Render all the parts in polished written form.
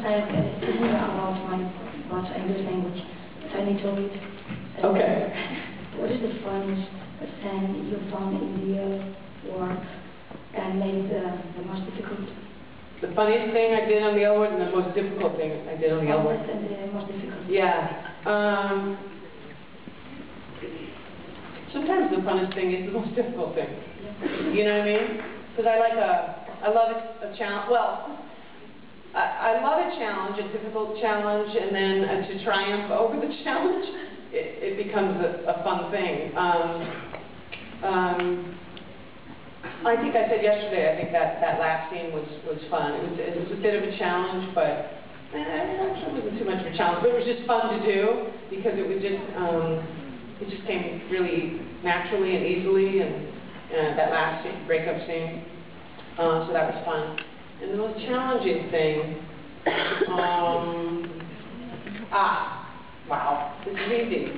Thinking about my English language, so I need to read. Okay. What is the funniest thing you found in the work and made the most difficult? The funniest thing I did on the L word and the most difficult thing I did on the L word. And the most difficult. Yeah. Sometimes the funnest thing is the most difficult thing. You know what I mean? Because I love a challenge. Well, I love a challenge, a difficult challenge, and then to triumph over the challenge, it becomes a fun thing. I think I said yesterday, I think that last scene was fun. It was a bit of a challenge, but it actually wasn't too much of a challenge. But it was just fun to do because it was just came really naturally and easily, and that last scene, breakup scene. So that was fun. And the most challenging thing, wow, this is easy.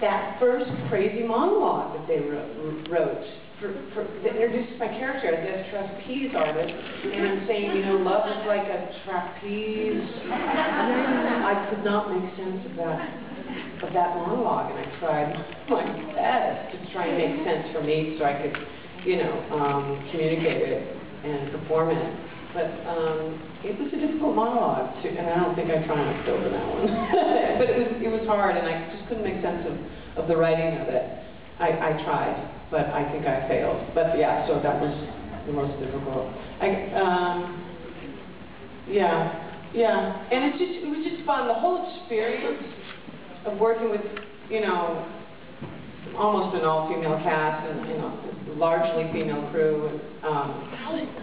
That first crazy monologue that they wrote that introduced my character as a trapeze artist, and I'm saying, you know, love is like a trapeze. I could not make sense of that monologue, and I tried my best to try and make sense for me so I could, you know, communicate it and perform it. But it was a difficult monologue, and I don't think I triumphed over that one. But it was hard, and I just couldn't make sense of the writing of it. I tried, but I think I failed. But yeah, so that was the most difficult. Yeah, and it was just fun. The whole experience of working with, you know, almost an all-female cast and, you know, largely female crew.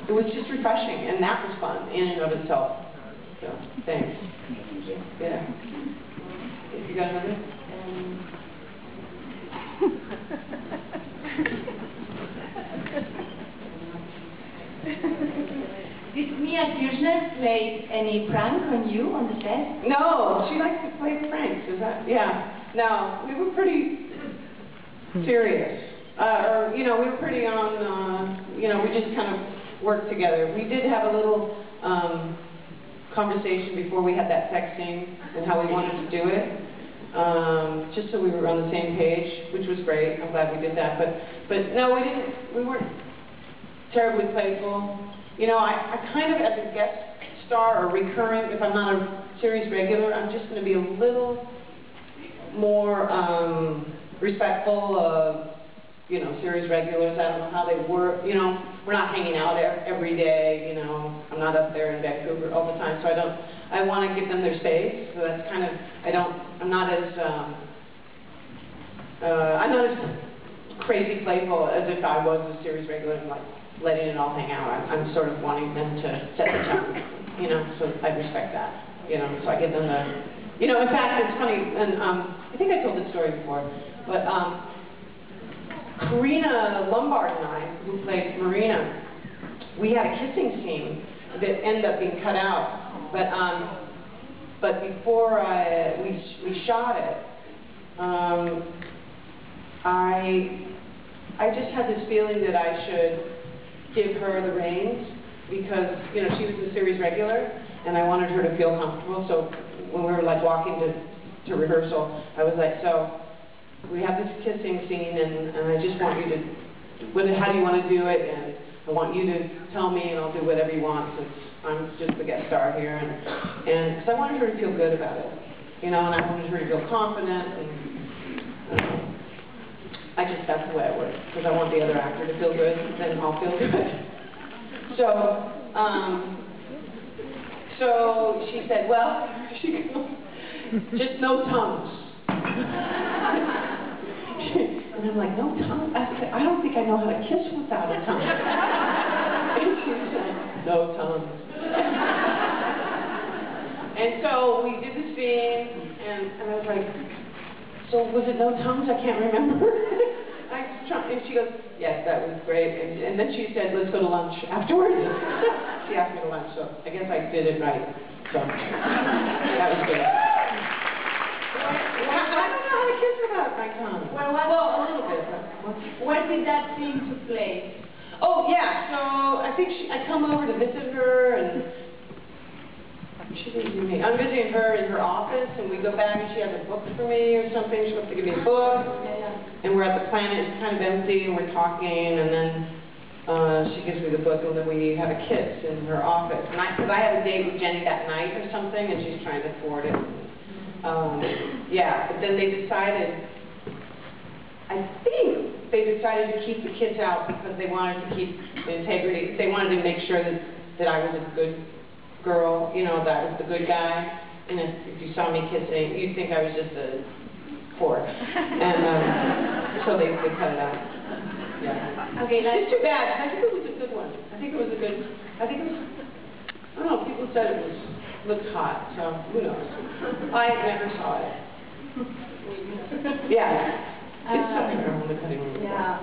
It was just refreshing, and that was fun in and of itself. So, thanks. Yeah. You got another? Did Mia Kirchner play any prank on you on the set? No, she likes to play pranks. Is that? Yeah. No, we were pretty serious. Or, you know, we were pretty on, you know, we just kind of worked together. We did have a little conversation before we had that sex scene and how we wanted to do it, just so we were on the same page, which was great. I'm glad we did that. But no, we weren't terribly playful. You know, I kind of, as a guest star or recurring, if I'm not a series regular, I'm just going to be a little more respectful of, you know, series regulars. I don't know how they work. You know, we're not hanging out every day. You know, I'm not up there in Vancouver all the time, so I want to give them their space. So that's kind of, I'm not as crazy playful as if I was a series regular and like letting it all hang out. I'm sort of wanting them to set the tone. You know, so I respect that. You know, so I give them the, you know, in fact, it's funny, and I think I told this story before, but Karina Lombard and I, who played Marina, we had a kissing scene that ended up being cut out, but before we shot it, I just had this feeling that I should give her the reins because, you know, she was a series regular, and I wanted her to feel comfortable. So when we were like walking to rehearsal, I was like, so we have this kissing scene, and I just want you to, how do you want to do it? And I want you to tell me, and I'll do whatever you want, since I'm just the guest star here. And because I wanted her to feel good about it, you know, and I wanted her to feel confident, and that's the way I work, because I want the other actor to feel good, then I'll feel good. So she said, well, just no tongues. And I'm like, no tongue? I said, I don't think I know how to kiss without a tongue. And she said, no tongues. And so we did the scene, and I was like, so was it no tongues? I can't remember. And she goes, yes, that was great. And then she said, let's go to lunch afterwards. She asked me to lunch, so I guess I did it right. So that was good. I don't know how to kiss without my tongue. Well, a little bit. But Where did that scene take place? Oh, yeah. So I think I come over to visit her, and She visited me. I'm visiting her in her office, and we go back, and she has a book for me or something. She's supposed to give me a book. And we're at the Planet. It's kind of empty, and we're talking, and then she gives me the book, and then we have a kiss in her office. And because I have a date with Jenny that night or something, and she's trying to thwart it. Yeah, but then they decided, I think they decided to keep the kids out because they wanted to keep the integrity. They wanted to make sure that I was a good girl, you know, that I was the good guy. And if you saw me kissing, you'd think I was just a whore. And so they cut it out. Yeah. Okay, it's too bad. I think it was a good one. I think it was, I don't know, people said it looked hot, so who knows. I never saw it. Yeah. It's something around the cutting room. Yeah.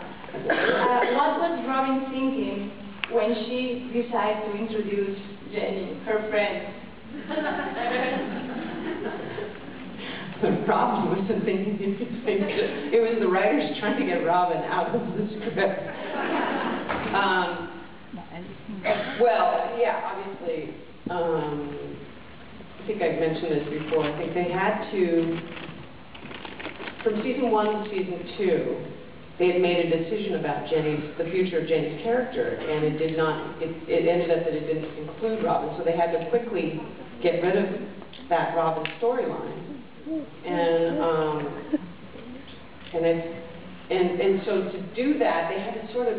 What was Robin thinking when she decided to introduce Jenny, her friend? Robin wasn't thinking anything. It was the writers trying to get Robin out of the script. Well, yeah, obviously, I think I've mentioned this before. I think they had to, from season 1 to season 2, they had made a decision about the future of Jenny's character, and it did not, it ended up that it didn't include Robin, so they had to quickly get rid of that Robin storyline. And so to do that, they had to sort of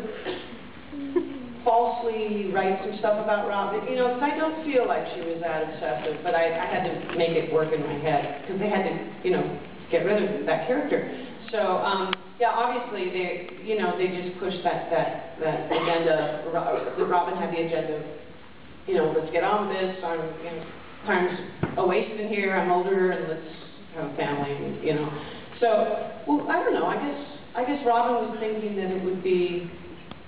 falsely write some stuff about Robin, you know, because I don't feel like she was that obsessive, but I had to make it work in my head, because they had to, you know, get rid of that character. So, yeah, obviously, they just pushed that agenda. Robin had the agenda of, you know, let's get on with this. Time's a waste in here. I'm older, and let's have a family, and, you know. So, well, I don't know. I guess Robin was thinking that it would be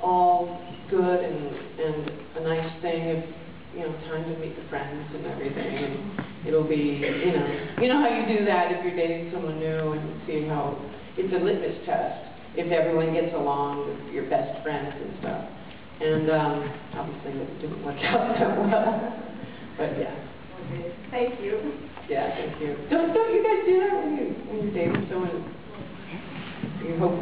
all good and a nice thing if, you know, time to meet the friends and everything, and it'll be, you know how you do that if you're dating someone new and see how. It's a litmus test if everyone gets along with your best friends and stuff. And obviously it didn't work out that well. But yeah. Okay. Thank you. Yeah, thank you. Don't you guys do that when you're dating someone? You hope that